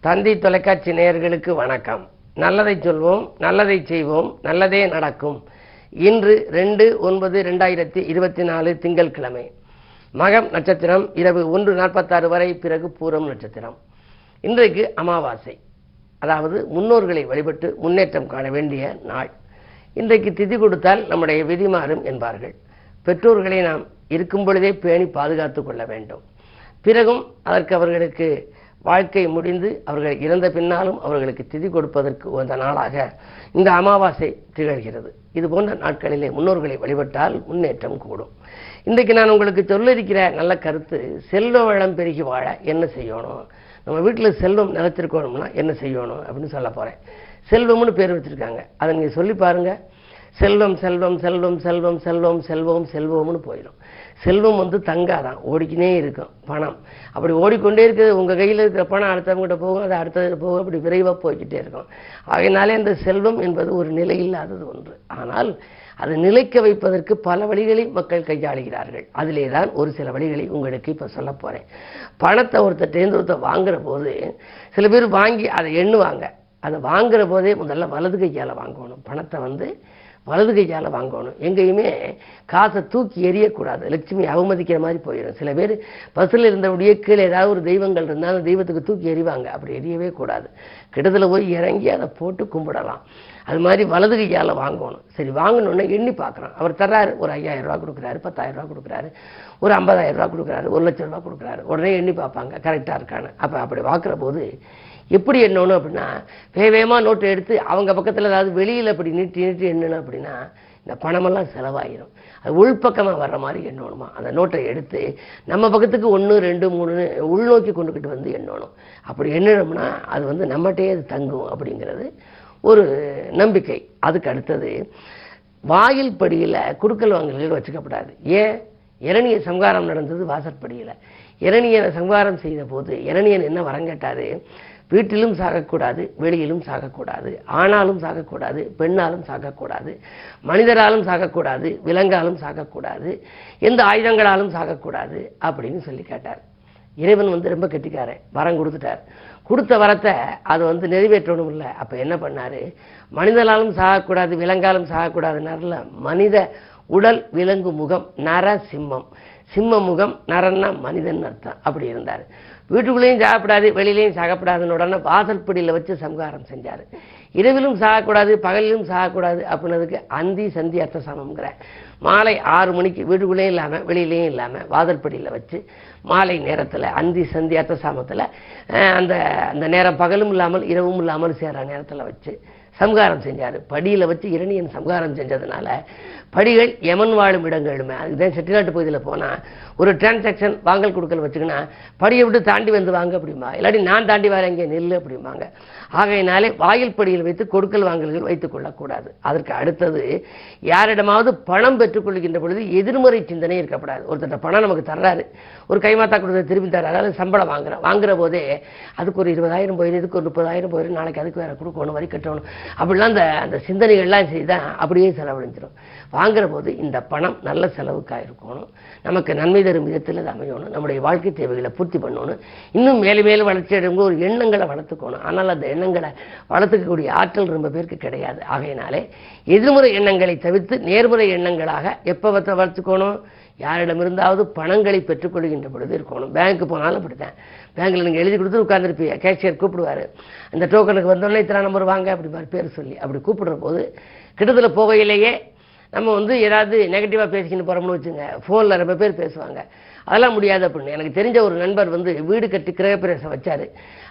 தந்தி தொலைக்காட்சி நேயர்களுக்கு வணக்கம். நல்லதை சொல்வோம், நல்லதை செய்வோம், நல்லதே நடக்கும். இன்று 2/9/2024 திங்கட்கிழமை. மகம் நட்சத்திரம் இரவு 1:46 வரை, பிறகு பூரம் நட்சத்திரம். இன்றைக்கு அமாவாசை, அதாவது முன்னோர்களை வழிபட்டு முன்னேற்றம் காண வேண்டிய நாள். இன்றைக்கு திதி கொடுத்தால் நம்முடைய விதி மாறும் என்பார்கள். பெற்றோர்களை நாம் இருக்கும் பொழுதே பேணி பாதுகாத்துக் கொள்ள வேண்டும். பிறகும் அதற்கு அவர்களுக்கு வாழ்க்கை முடிந்து அவர்கள் இறந்த பின்னாலும் அவர்களுக்கு திதி கொடுப்பதற்கு உகந்த நாளாக இந்த அமாவாசை திகழ்கிறது. இது போன்ற நாட்களிலே முன்னோர்களை வழிபட்டால் முன்னேற்றம் கூடும். இன்றைக்கு நான் உங்களுக்கு சொல்ல இருக்கிற நல்ல கருத்து, செல்வ வளம் பெருகி வாழ என்ன செய்யணும், நம்ம வீட்டில் செல்வம் நிலைத்திருக்கணும்னா என்ன செய்யணும் அப்படின்னு சொல்ல போறேன். செல்வம்னு பேர் வச்சிருக்காங்க, அதை நீங்க சொல்லி பாருங்க. செல்வம் செல்வம் செல்வம் செல்வம் செல்வம் செல்வம் செல்வம்னு போயிடும். செல்வம் தங்காதான், ஓடிக்கினே இருக்கும். பணம் அப்படி ஓடிக்கொண்டே இருக்குது. உங்க கையில் இருக்கிற பணம் அடுத்தவங்கிட்ட போகும், அது அடுத்தது போகும், அப்படி விரைவாக போய்கிட்டே இருக்கும். ஆகையினாலே இந்த செல்வம் என்பது ஒரு நிலை இல்லாதது ஒன்று. ஆனால் அதை நிலைக்க வைப்பதற்கு பல வழிகளை மக்கள் கையாளுகிறார்கள். அதிலே தான் ஒரு சில வழிகளை உங்களுக்கு இப்போ சொல்ல போறேன். பணத்தை ஒருத்தர் வாங்குற போது சில பேர் வாங்கி அதை எண்ணுவாங்க. அதை வாங்குற போதே முதல்ல வலது கையால் வாங்கணும். பணத்தை வலது கையால் வாங்கணும். எங்கேயுமே காசை தூக்கி எறியக்கூடாது. லட்சுமி அவமதிக்கிற மாதிரி போயிடும். சில பேர் பஸ்ஸில் இருந்தபடியே கீழே ஏதாவது ஒரு தெய்வங்கள் இருந்தாலும் தெய்வத்துக்கு தூக்கி எறிவாங்க. அப்படி எரியவே கூடாது. கிட்டத்தில் போய் இறங்கி அதை போட்டு கும்பிடலாம். அது மாதிரி வலது கையால் வாங்கணும். சரி, வாங்கணுன்னா எண்ணி பார்க்குறோம். அவர் தர்றாரு, ஒரு 5000 ரூபா கொடுக்குறாரு, 10,000 ரூபா கொடுக்குறாரு, ஒரு 50,000 ரூபா கொடுக்குறாரு, 1,00,000 ரூபா கொடுக்குறாரு. உடனே எண்ணி பார்ப்பாங்க கரெக்டாக இருக்கான்னு. அப்போ அப்படி பார்க்குற போது எப்படி எண்ணணும் அப்படின்னா, வேகமாக நோட்டை எடுத்து அவங்க பக்கத்தில் ஏதாவது வெளியில் அப்படி நீட்டி எண்ணணும் அப்படின்னா இந்த பணமெல்லாம் செலவாயிடும். அது உள்பக்கமாக வர்ற மாதிரி எண்ணணுமா. அந்த நோட்டை எடுத்து நம்ம பக்கத்துக்கு 1, 2, 3 உள்நோக்கி கொண்டுக்கிட்டு வந்து எண்ணணும். அப்படி எண்ணணும்னா அது நம்மகிட்டே அது தங்கும் அப்படிங்கிறது ஒரு நம்பிக்கை. அதுக்கு அடுத்தது, வாயில் படியில் குடுக்கல் வாங்கல்கள் வச்சுக்கப்படாது. ஏன்? இரணிய சம்ஹாரம் நடந்தது வாசற்படியில். இரணியனை சம்ஹாரம் செய்த போது இரணியன் என்ன வரம் கேட்டாரு? வீட்டிலும் சாகக்கூடாது, வெளியிலும் சாகக்கூடாது, ஆணாலும் சாகக்கூடாது, பெண்ணாலும் சாகக்கூடாது, மனிதராலும் சாகக்கூடாது, விலங்காலும் சாகக்கூடாது, எந்த ஆயுதங்களாலும் சாகக்கூடாது அப்படின்னு சொல்லி கேட்டார். இறைவன் ரொம்ப கெட்டிக்காரன், வரம் கொடுத்துட்டார். கொடுத்த வரத்தை அது நிறைவேற்றணும் இல்லை. அப்போ என்ன பண்ணாரு? மனிதனாலும் சாகக்கூடாது, விலங்காலும் சாகக்கூடாதுனால மனித உடல், விலங்கு முகம், நர சிம்மம், சிம்ம முகம், நரன்னா மனிதன் அர்த்தம். அப்படி இருந்தார். வீட்டுக்குள்ளேயும் சாகப்படாது, வெளியிலையும் சாகப்படாதுன்னு உடனே வாசற்படியில் வச்சு சம்ஹாரம் செஞ்சார். இரவிலும் சாகக்கூடாது, பகலிலும் சாகக்கூடாது அப்படின்னதுக்கு அந்தி சந்தி அர்த்த சாமம்ங்கிற மாலை 6 மணிக்கு வீட்டுக்குள்ளேயும் இல்லாமல் வெளியிலையும் இல்லாமல் வாசற்படியில் வச்சு மாலை நேரத்தில் அந்தி சந்தி அர்த்த சாமத்தில் அந்த நேரம் பகலும் இல்லாமல் இரவும் இல்லாமல் சேர நேரத்தில் வச்சு சம்ஹாரம் செஞ்சார். படியில் வச்சு இரணியன் சம்ஹாரம் செஞ்சதுனால படிகள் யமன் வாழும் இடங்களுமே. அதுதான் செட்டிநாட்டு பகுதியில் போனால் ஒரு டிரான்சாக்ஷன் வாங்கல் கொடுக்கல் வச்சுக்கினா படியை விட்டு தாண்டி வந்து வாங்க அப்படிமா, இல்லாட்டி நான் தாண்டி வரேன் இங்கே நெல் அப்படிம்பாங்க. ஆகையினாலே வாயில் படியில் வைத்து கொடுக்கல் வாங்கல்கள் வைத்துக் கொள்ளக்கூடாது. அதற்கு அடுத்தது, யாரிடமாவது பணம் பெற்றுக்கொள்கின்ற பொழுது எதிர்மறை சிந்தனை இருக்கப்படாது. ஒருத்தர் பணம் நமக்கு தர்றாரு, ஒரு கைமாத்தா கொடுத்த திரும்பி தர்றாரு, அதாவது சம்பளம் வாங்குற போதே அதுக்கு ஒரு 20,000 போயிரு, இதுக்கு ஒரு 30,000 போயிரு, நாளைக்கு அதுக்கு வேற கொடுக்கணும், வரி கட்டணும், அப்படிலாம் அந்த சிந்தனைகள்லாம் செய்தால் அப்படியே செலவழிஞ்சிடும். வாங்குற போது இந்த பணம் நல்ல செலவுக்காக இருக்கணும், நமக்கு நன்மை தரும் விதத்தில் அது அமையணும், நம்முடைய வாழ்க்கை தேவைகளை பூர்த்தி பண்ணணும், இன்னும் மேலும் வளர்ச்சி அடையும் ஒரு எண்ணங்களை வளர்த்துக்கணும். ஆனால் அந்த எண்ணங்களை வளர்த்துக்கக்கூடிய ஆற்றல் ரொம்ப பேருக்கு கிடையாது. ஆகையினாலே எதிர்முறை எண்ணங்களை தவிர்த்து நேர்முறை எண்ணங்களாக எப்போ வளர்த்துக்கணும்? யாரிடம் இருந்தாவது பணங்களை பெற்றுக்கொள்கின்ற பொழுது இருக்கணும். பேங்க்கு போனாலும் அப்படித்தான். பேங்க்கில் நீங்கள் எழுதி கொடுத்து உட்கார்ந்துருப்பீங்க, கேஷியர் கூப்பிடுவார். அந்த டோக்கனுக்கு வந்தோடனே இத்தனை நம்பர் வாங்க அப்படி மாதிரி பேர் சொல்லி அப்படி கூப்பிடுற போது கிட்டத்தில் போகையிலேயே நம்ம ஏதாவது நெகட்டிவாக பேசிக்கின்னு போகிறோம்னு வச்சுங்க. ஃபோனில் ரொம்ப பேர் பேசுவாங்க, அதெல்லாம் முடியாது அப்படின்னு. எனக்கு தெரிஞ்ச ஒரு நண்பர் வீடு கட்டி கிரகப்பிரவேசம் வச்சார்.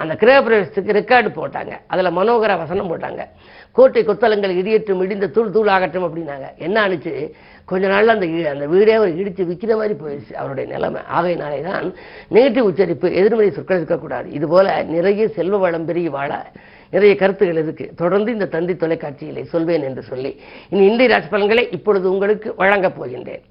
அந்த கிரகப்பிரவேசத்துக்கு ரெக்கார்டு போட்டாங்க. அதில் மனோகர வசனம் போட்டாங்க, கோட்டை கொத்தலங்கள் இடியற்றும், இடிந்த தூள் ஆகட்டும் அப்படின்னாங்க. என்ன ஆனிச்சு? கொஞ்ச நாளில் அந்த வீடே அவர் இடித்து விற்கிற மாதிரி போயிடுச்சு அவருடைய நிலைமை. ஆகையினாலே தான் நெகட்டிவ் உச்சரிப்பு, எதிர்மறை சொற்கள் இருக்கக்கூடாது. இதுபோல நிறைய செல்வ வளம் பெருகி வாழ நிறைய கருத்துகள் இருக்கு. தொடர்ந்து இந்த தந்தி தொலைக்காட்சியிலே சொல்வேன் என்று சொல்லி இன்றைய ராசி பலன்களை இப்பொழுது உங்களுக்கு வழங்கப் போகின்றேன்.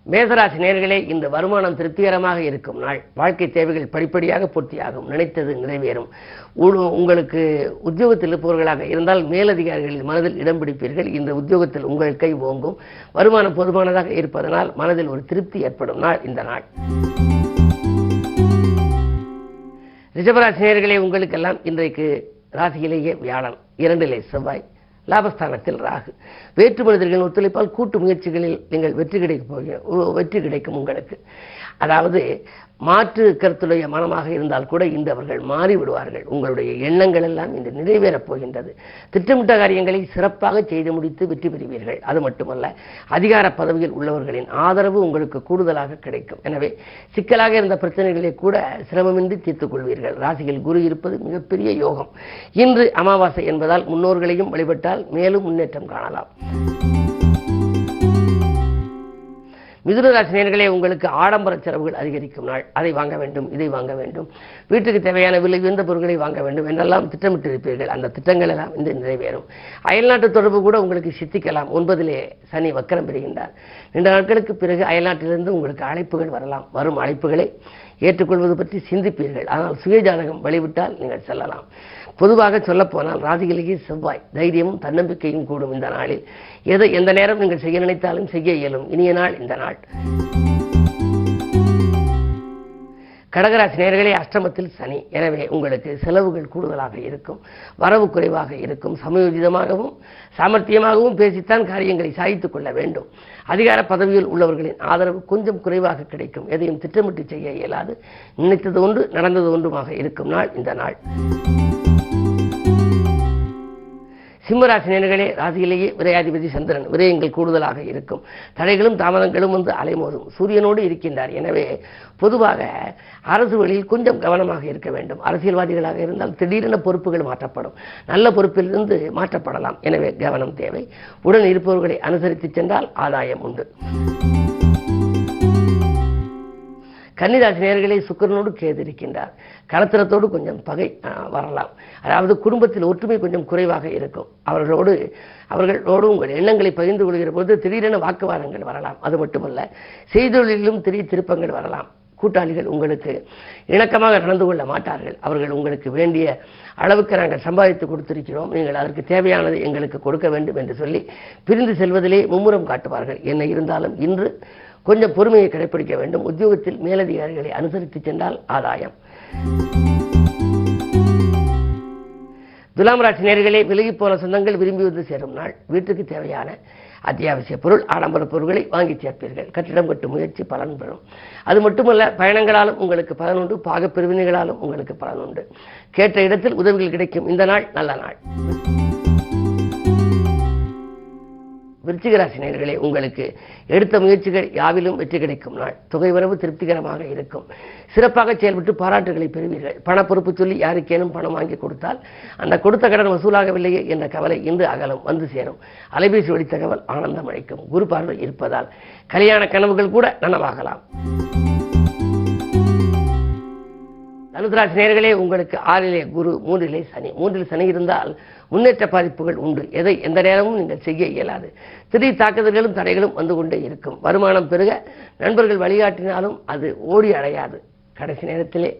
மேசராசி நேயர்களே, இந்த வருமானம் திருப்திகரமாக இருக்கும் நாள். வாழ்க்கை தேவைகள் படிப்படியாக பூர்த்தியாகும், நினைத்தது நிறைவேறும். உங்களுக்கு உத்தியோகத்தில் இருப்பவர்களாக இருந்தால் மேலதிகாரிகளின் மனதில் இடம் பிடிப்பீர்கள். இந்த உத்தியோகத்தில் உங்கள் கை ஓங்கும். வருமானம் போதுமானதாக இருப்பதனால் மனதில் ஒரு திருப்தி ஏற்படும் நாள் இந்த நாள். ரிஷபராசி நேயர்களே, உங்களுக்கெல்லாம் இன்றைக்கு ராசியிலேயே வியாழன், 2 செவ்வாய், லாபஸ்தானத்தில் ராகு. வேற்று மனிதர்களின் ஒத்துழைப்பால் கூட்டு முயற்சிகளில் நீங்கள் வெற்றி கிடைக்கும் உங்களுக்கு. அதாவது மாற்று கருத்துடைய மனமாக இருந்தால் கூட இன்று அவர்கள் மாறிவிடுவார்கள். உங்களுடைய எண்ணங்கள் எல்லாம் இன்று நிறைவேறப் போகின்றது. திட்டமிட்ட காரியங்களை சிறப்பாக செய்து முடித்து வெற்றி பெறுவீர்கள். அது மட்டுமல்ல, அதிகார பதவியில் உள்ளவர்களின் ஆதரவு உங்களுக்கு கூடுதலாக கிடைக்கும். எனவே சிக்கலாக இருந்த பிரச்சனைகளை கூட சிரமமின்றி தீர்த்துக் கொள்வீர்கள். ராசியில் குரு இருப்பது மிகப்பெரிய யோகம். இன்று அமாவாசை என்பதால் முன்னோர்களையும் வழிபட்டால் மேலும் முன்னேற்றம் காணலாம். மிதுன ராசி நேயர்களே, உங்களுக்கு ஆடம்பர செலவுகள் அதிகரிக்கும் நாள். அதை வாங்க வேண்டும், இதை வாங்க வேண்டும், வீட்டுக்கு தேவையான விலை உயர்ந்த பொருட்களை வாங்க வேண்டும் என்றெல்லாம் திட்டமிட்டு இருப்பீர்கள். அந்த திட்டங்கள் எல்லாம் இன்று நிறைவேறும். அயல்நாட்டு தொடர்பு கூட உங்களுக்கு சித்திக்கலாம். 9 சனி வக்கரம் பெறுகின்றார். நீண்ட நாட்களுக்கு பிறகு அயல்நாட்டிலிருந்து உங்களுக்கு அழைப்புகள் வரலாம். வரும் அழைப்புகளை ஏற்றுக்கொள்வது பற்றி சிந்திப்பீர்கள். ஆனால் சுயஜாதகம் வழிவிட்டால் நீங்கள் செல்லலாம். பொதுவாக சொல்லப்போனால் ராசியிலேயே செவ்வாய், தைரியமும் தன்னம்பிக்கையும் கூடும் இந்த நாளில். எந்த நேரம் நீங்கள் செய்ய நினைத்தாலும் செய்ய இயலும். இனிய நாள் இந்த நாள். கடகராசி நேயர்களே, அஷ்டமத்தில் சனி. எனவே உங்களுக்கு செலவுகள் கூடுதலாக இருக்கும், வரவு குறைவாக இருக்கும். சமயோஜிதமாகவும் சாமர்த்தியமாகவும் பேசித்தான் காரியங்களை சாதித்துக் கொள்ள வேண்டும். அதிகார பதவியில் உள்ளவர்களின் ஆதரவு கொஞ்சம் குறைவாக கிடைக்கும். எதையும் திட்டமிட்டு செய்ய இயலாது. நினைத்தது ஒன்று நடந்தது ஒன்றுமாக இருக்கும் நாள் இந்த நாள். சிம்மராசி நேயர்களே, ராசியிலேயே விரையாதிபதி சந்திரன். விரயங்கள் கூடுதலாக இருக்கும். தடைகளும் தாமதங்களும் வந்து அலைமோதும். சூரியனோடு இருக்கின்றார். எனவே பொதுவாக அரசு வழியில் கொஞ்சம் கவனமாக இருக்க வேண்டும். அரசியல்வாதிகளாக இருந்தால் திடீரென பொறுப்புகள் மாற்றப்படும். நல்ல பொறுப்பிலிருந்து மாற்றப்படலாம். எனவே கவனம் தேவை. உடன் இருப்பவர்களை அனுசரித்து சென்றால் ஆதாயம் உண்டு. கன்னிராசி நேயர்களே, சுக்கிரனோடு கேது இருக்கின்றார். கலத்திரத்தோடு கொஞ்சம் பகை வரலாம். அதாவது குடும்பத்தில் ஒற்றுமை கொஞ்சம் குறைவாக இருக்கும். அவர்களோடு உங்கள் எண்ணங்களை பகிர்ந்து கொள்கிற போது திடீரென வாக்குவாதங்கள் வரலாம். அது மட்டுமல்ல, செய்தொழிலும் திடீர் திருப்பங்கள் வரலாம். கூட்டாளிகள் உங்களுக்கு இணக்கமாக நடந்து கொள்ள மாட்டார்கள். அவர்கள் உங்களுக்கு வேண்டிய அளவுக்கு நாங்கள் சம்பாதித்து கொடுத்திருக்கிறோம், நீங்கள் அதற்கு தேவையானது எங்களுக்கு கொடுக்க வேண்டும் என்று சொல்லி பிரிந்து செல்வதிலே மும்முரம் காட்டுவார்கள். என்ன இருந்தாலும் இன்று கொஞ்சம் பொறுமையை கடைபிடிக்க வேண்டும். உத்தியோகத்தில் மேலதிகாரிகளை அனுசரித்து சென்றால் ஆதாயம். துலாம் ராசி நேயர்களே, விலகி போன சொந்தங்கள் விரும்பி வந்து சேரும் நாள். வீட்டுக்கு தேவையான அத்தியாவசிய பொருள், ஆடம்பர பொருட்களை வாங்கி சேர்ப்பீர்கள். கட்டிடம் கட்டும் முயற்சி பலன் பெறும். அது மட்டுமல்ல, பயணங்களாலும் உங்களுக்கு பலன் உண்டு, பாக பிரிவினைகளாலும் உங்களுக்கு பலன் உண்டு. கேட்ட இடத்தில் உதவிகள் கிடைக்கும். இந்த நாள் நல்ல நாள். விருச்சிக ராசி நேயர்களே, உங்களுக்கு எடுத்த முயற்சிகள் யாவிலும் வெற்றி கிடைக்கும் நாள். தொகை வரவு திருப்திகரமாக இருக்கும். சிறப்பாக செயல்பட்டு பாராட்டுகளை பெறுவீர்கள். பண பொறுப்பு சொல்லி யாருக்கேனும் பணம் வாங்கி கொடுத்தால் அந்த கொடுத்த கடன் வசூலாகவில்லையே என்ற கவலை இன்று அகலம் வந்து சேரும். அலைபேசி வழி தகவல் ஆனந்தம் அளிக்கும். குரு பார்வை இருப்பதால் கல்யாண கனவுகள் கூட நனவாகலாம். தனுசு நேயர்களே, உங்களுக்கு 6 குரு, 3 சனி. 3 சனி இருந்தால் முன்னேற்ற பாதிப்புகள் உண்டு. எதை எந்த நேரமும் நீங்கள் செய்ய இயலாது. திடீர் தாக்குதல்களும் தடைகளும் வந்து கொண்டே இருக்கும். வருமானம் பெருக நண்பர்கள் வழிகாட்டினாலும் அது ஓடி அடையாது. கடைசி நேரத்திலே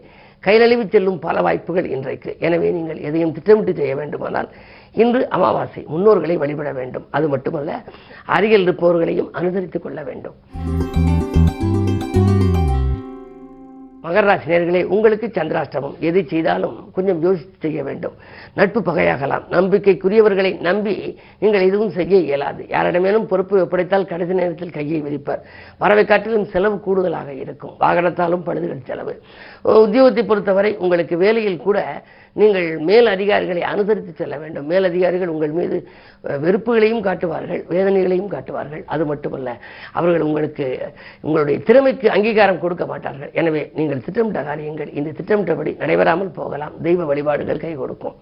கைநழுவி செல்லும் பல வாய்ப்புகள் இன்றைக்கு. எனவே நீங்கள் எதையும் திட்டமிட்டு செய்ய வேண்டுமானால் இன்று அமாவாசை, முன்னோர்களை வழிபட வேண்டும். அது மட்டுமல்ல, அருகில் இருப்பவர்களையும் அனுசரித்துக் கொள்ள வேண்டும். மகர ராசி நேயர்களே, உங்களுக்கு சந்திராஷ்டமம். எதை செய்தாலும் கொஞ்சம் யோசித்து செய்ய வேண்டும். நட்பு பகையாகலாம். நம்பிக்கைக்குரியவர்களை நம்பி நீங்கள் எதுவும் செய்ய இயலாது. யாரிடமேனும் பொறுப்பு ஒப்படைத்தால் கடைசி நேரத்தில் கையை விரிப்பர். வரவை காட்டிலும் செலவு கூடுதலாக இருக்கும். வாகனத்தாலும் பழுதுகள் செலவு. உத்தியோகத்தை பொறுத்தவரை உங்களுக்கு வேலையில் கூட நீங்கள் மேல் அதிகாரிகளை அனுசரித்து செல்ல வேண்டும். மேல் அதிகாரிகள் உங்கள் மீது வெறுப்புகளையும் காட்டுவார்கள், வேதனைகளையும் காட்டுவார்கள். அது மட்டுமல்ல, அவர்கள் உங்களுடைய திறமைக்கு அங்கீகாரம் கொடுக்க மாட்டார்கள். எனவே நீங்கள் திட்டமிட்ட காரியங்கள் இந்த திட்டமிட்டபடி நடைபெறாமல் போகலாம். தெய்வ வழிபாடுகள் கை கொடுக்கும்.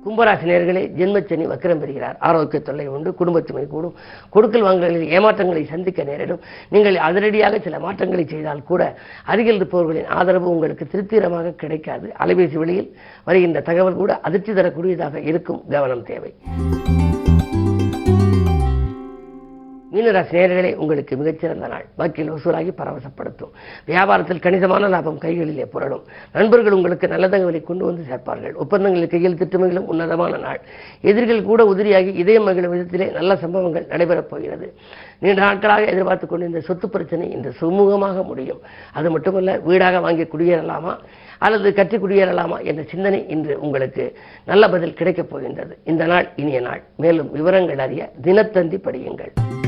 கும்பராசி நேயர்களே, ஜென்மச்சனி வக்கரம் பெறுகிறார். ஆரோக்கிய தொல்லை உண்டு. குடும்பச்சுமை கூடும். கொடுக்கல் வாங்கல்களில் ஏமாற்றங்களை சந்திக்க நேரிடும். நீங்கள் அதிரடியாக சில மாற்றங்களை செய்தால் கூட அருகில் இருப்பவர்களின் ஆதரவு உங்களுக்கு திருப்திகரமாக கிடைக்காது. அலைபேசி வழியில் வருகின்ற தகவல் கூட அதிர்ச்சி தரக்கூடியதாக இருக்கும். கவனம் தேவை. மீனராசி நேயர்களே, உங்களுக்கு மிகச்சிறந்த நாள். வக்கீல் வசூலாகி பரவசப்படுத்தும். வியாபாரத்தில் கணிசமான லாபம் கைகளிலே புரளும். நண்பர்கள் உங்களுக்கு நல்ல தகவலை கொண்டு வந்து சேர்ப்பார்கள். ஒப்பந்தங்களில் கையில் திட்டமிகளும் உன்னதமான நாள். எதிரிகள் கூட உதிரியாகி இதயம் மகிழும் விதத்திலே நல்ல சம்பவங்கள் நடைபெறப் போகிறது. நீண்ட நாட்களாக எதிர்பார்த்துக் கொண்டு இந்த சொத்து பிரச்சனை இன்று சுமூகமாக முடியும். அது மட்டுமல்ல, வீடாக வாங்கி குடியேறலாமா அல்லது கட்டி குடியேறலாமா என்ற சிந்தனை இன்று உங்களுக்கு நல்ல பதில் கிடைக்கப் போகின்றது. இந்த நாள் இனிய நாள். மேலும் விவரங்கள் அறிய தினத்தந்தி படியுங்கள்.